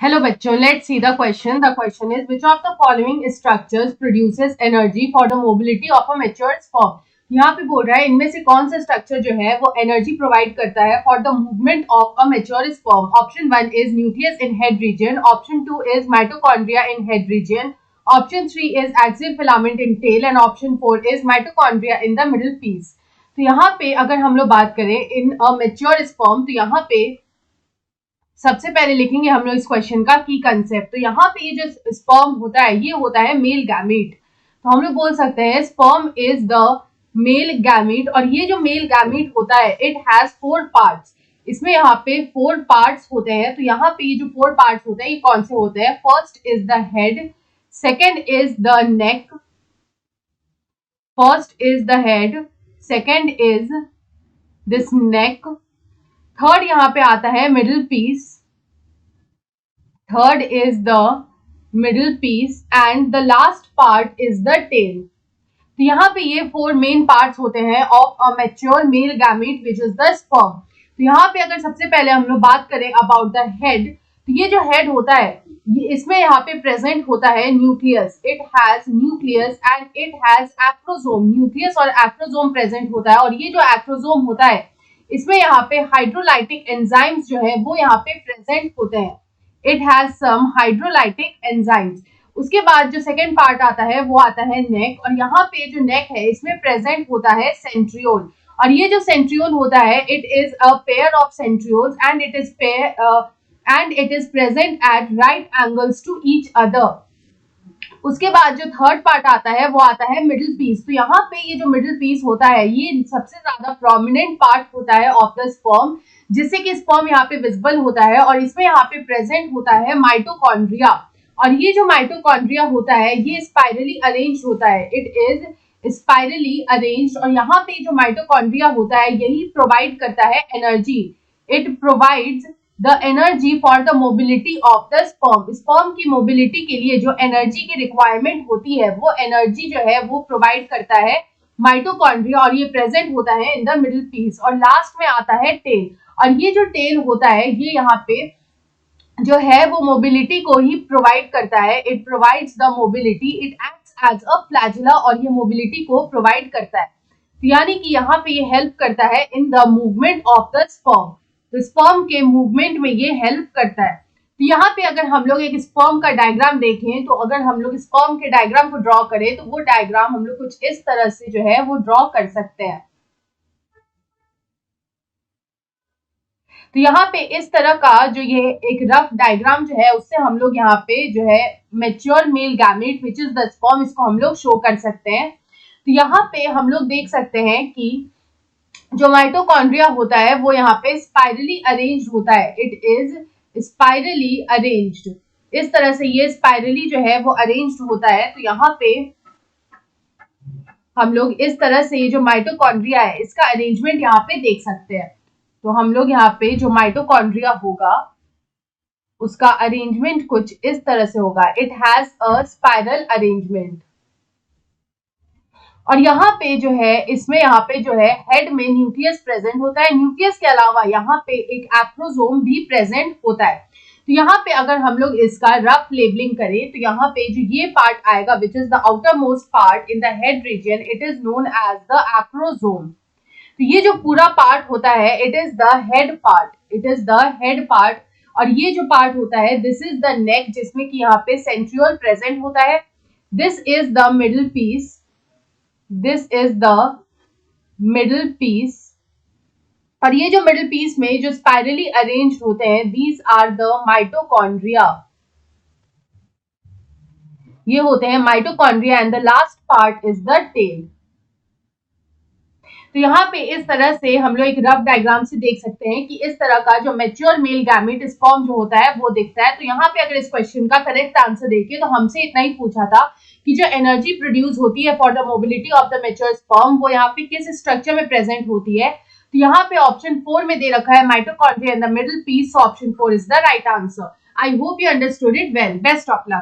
Hello बच्चों, let's see the question. The question is which of the following structures produces energy for the mobility of a mature sperm? यहाँ पे बोल रहा है इनमें से कौन सा स्ट्रक्चर जो है वो एनर्जी प्रोवाइड करता है for the movement of a mature sperm. Option 1 is nucleus in head region, option 2 is mitochondria in head region, option 3 is axial filament in tail and option 4 is mitochondria in the middle piece. तो यहाँ पे अगर हम लोग बात करें इन अ mature sperm, तो यहाँ पे सबसे पहले लिखेंगे हम लोग इस क्वेश्चन का की कंसेप्ट. तो यहाँ पे ये जो स्पर्म होता है ये होता है मेल गैमीट. तो हम लोग बोल सकते हैं sperm is the male gamete. और ये जो मेल गैमीट होता है इट हैज 4 पार्ट्स. इसमें यहाँ पे 4 पार्ट्स होते हैं. तो यहाँ पे ये जो 4 पार्ट्स होते हैं ये कौन से होते हैं? First is the head, second is the neck, first is the head, second is this neck, third यहाँ पे आता है middle piece, third is the middle piece and the last part is the tail. तो यहाँ पे ये 4 main parts होते हैं of a mature male gamete which is the sperm. तो यहाँ पे अगर सबसे पहले हम लोग बात करें अबाउट द हेड, तो ये जो हेड होता है इसमें यहाँ पे प्रेजेंट होता है nucleus. It has nucleus and it has acrosome. Nucleus और एक्रोसोम प्रेजेंट होता है. और ये जो एक्रोसोम होता है इसमें यहाँ पे हाइड्रोलाइटिक एंजाइम्स जो है वो यहाँ पे प्रेजेंट होते हैं. It has some hydrolytic enzymes. उसके बाद जो सेकेंड पार्ट आता है वो आता है नेक. और यहाँ पे जो नेक है इसमें प्रेजेंट होता है सेंट्रियोल. और ये जो सेंट्रियोल होता है it is a pair of centrioles and it is present at right angles to each other. उसके बाद जो थर्ड पार्ट आता है वो आता है मिडिल पीस. तो यहाँ पे ये जो मिडिल पीस होता है ये सबसे ज्यादा प्रोमिनेंट पार्ट होता है ऑफ द स्पर्म, जिससे कि स्पर्म यहाँ पे विजिबल होता है. और इसमें यहाँ पे प्रेजेंट होता है माइटोकॉन्ड्रिया. और ये जो माइटोकॉन्ड्रिया होता है ये स्पाइरली अरेंज होता है. It is spirally arrange. और यहाँ पे जो माइटोकॉन्ड्रिया होता है यही प्रोवाइड करता है energy. It provides the energy for the mobility of the sperm. Sperm की मोबिलिटी के लिए जो एनर्जी की रिक्वायरमेंट होती है वो एनर्जी जो है वो प्रोवाइड करता है माइटोकॉन्ड्रिया. और ये प्रेजेंट होता है इन द मिडिल पीस. और लास्ट में आता है टेल. और ये जो टेल होता है ये यहाँ पे जो है वो मोबिलिटी को ही प्रोवाइड करता है. It provides the mobility. It acts as a flagella और ये मोबिलिटी को प्रोवाइड करता है. यानी कि यहाँ पे ये हेल्प करता है in the movement of the sperm. तो स्पर्म के मूवमेंट में ये हेल्प करता है. तो यहाँ पे अगर हम लोग एक स्पर्म का डायग्राम देखें, तो अगर हम लोग स्पर्म के डायग्राम को ड्रॉ करें तो वो डायग्राम हम लोग कुछ इस तरह से जो है वो ड्रॉ कर सकते हैं. तो यहाँ पे इस तरह का जो ये एक रफ डायग्राम जो है उससे हम लोग यहाँ पे जो है mature male gamete which is the sperm इसको हम लोग शो कर सकते हैं. तो यहाँ पे हम लोग देख सकते हैं कि जो माइटोकॉन्ड्रिया होता है वो यहाँ पे स्पाइरली अरेंज्ड होता है. It is spirally arranged. इस तरह से ये स्पाइरली जो है वो अरेंज्ड होता है. तो यहाँ पे हम लोग इस तरह से ये जो माइटोकॉन्ड्रिया है इसका अरेंजमेंट यहाँ पे देख सकते हैं. तो हम लोग यहाँ पे जो माइटोकॉन्ड्रिया होगा उसका अरेंजमेंट कुछ इस तरह से होगा. It has a spiral arrangement. और यहाँ पे जो है इसमें यहाँ पे जो है हेड में न्यूक्लियस प्रेजेंट होता है. न्यूक्लियस के अलावा यहाँ पे एक एक्रोसोम भी प्रेजेंट होता है. तो यहाँ पे अगर हम लोग इसका रफ लेबलिंग करें तो यहाँ पे जो ये पार्ट आएगा which is the outer most part in the head region it is known as the acrosome. तो ये जो पूरा पार्ट होता है it is the head part. It is the head part. और ये जो पार्ट होता है दिस इज द नेक जिसमें कि यहाँ पे सेंट्रियोल प्रेजेंट होता है. This is the middle piece. This is the middle piece. और ये जो मिडिल पीस में जो स्पाइरली अरेंज्ड होते हैं दीज आर द माइटोकॉन्ड्रिया. ये होते हैं mitochondria and the last part is the tail. तो यहाँ पे इस तरह से हम लोग एक रफ डायग्राम से देख सकते हैं कि इस तरह का जो मैच्योर मेल गैमीट स्पर्म जो होता है वो दिखता है. तो यहाँ पे अगर इस क्वेश्चन का करेक्ट आंसर देखिए तो हमसे इतना ही पूछा था कि जो एनर्जी प्रोड्यूस होती है for the mobility of the mature sperm वो यहाँ पे किस स्ट्रक्चर में प्रेजेंट होती है. तो यहाँ पे ऑप्शन 4 में दे रखा है mitochondria in the middle piece. Option 4 is the right answer. I hope you understood it well. Best of luck.